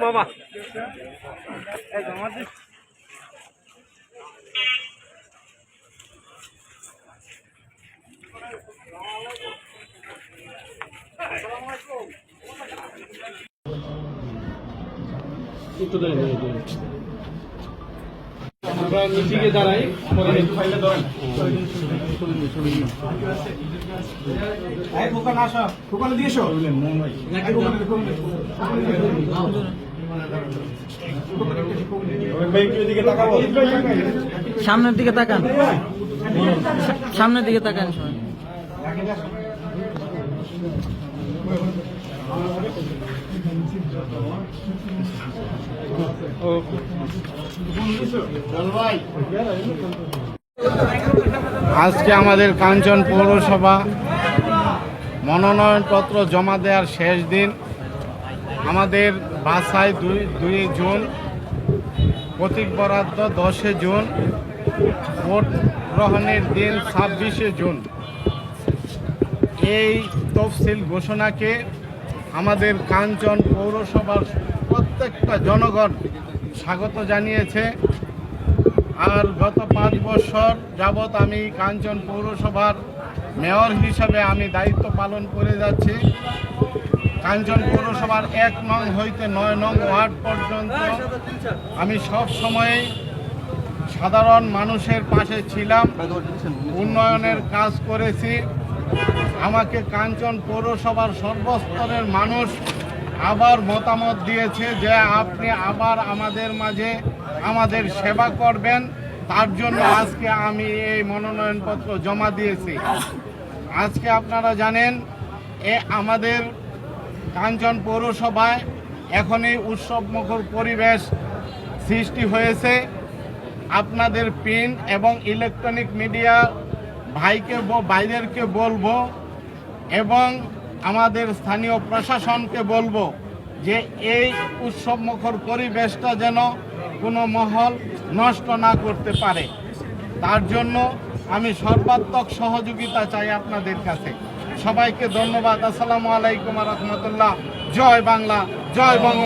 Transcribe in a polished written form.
মামা আমরা মিটিংয়ে দাঁড়াই ফাইলে ধরেন দোকান আসা দোকানে দিয়েছ সামনের দিকে তাকান, সামনের দিকে তাকান। আজকে আমাদের কাঞ্চন পৌরসভা মনোনয়নপত্র জমা দেওয়ার শেষ দিন। আমাদের বাছাই 2 জুন, প্রতীক বরাদ্দ 10 জুন, ভোট গ্রহণের দিন 26 জুন। এই তফসিল ঘোষণাকে আমাদের কাঞ্চন পৌরসভার প্রত্যেকটা জনগণ স্বাগত জানিয়েছে। আর গত 5 বছর যাবৎ আমি কাঞ্চন পৌরসভার মেয়র হিসাবে আমি দায়িত্ব পালন করে যাচ্ছি। কাঞ্চন পৌরসভার 1 নং হইতে 9 নং ওয়ার্ড পর্যন্ত আমি সব সময় সাধারণ মানুষের পাশে ছিলাম, উন্নয়নের কাজ করেছি। আমাকে কাঞ্চন পৌরসভার সর্বস্তরের মানুষ আবার মতামত দিয়েছে যে আপনি আবার আমাদের মাঝে আমাদের সেবা করবেন। তার জন্য আজকে আমি এই মনোনয়নপত্র জমা দিয়েছি। আজকে আপনারা জানেন আমাদের কাঞ্চন পৌরসভায় এখন এই উৎসবমুখর পরিবেশ সৃষ্টি হয়েছে। আপনাদের প্রিন্ট এবং ইলেকট্রনিক মিডিয়া ভাইদেরকে বলবো এবং আমাদের স্থানীয় প্রশাসনকে বলবো যে এই উৎসবমুখর পরিবেশটা যেন কোনো মহল নষ্ট না করতে পারে। তার জন্য আমি সর্বাত্মক সহযোগিতা চাই আপনাদের কাছে। সবাইকে ধন্যবাদ। আসসালামু আলাইকুম ওয়া রাহমাতুল্লাহ। জয় বাংলা, জয় বঙ্গ।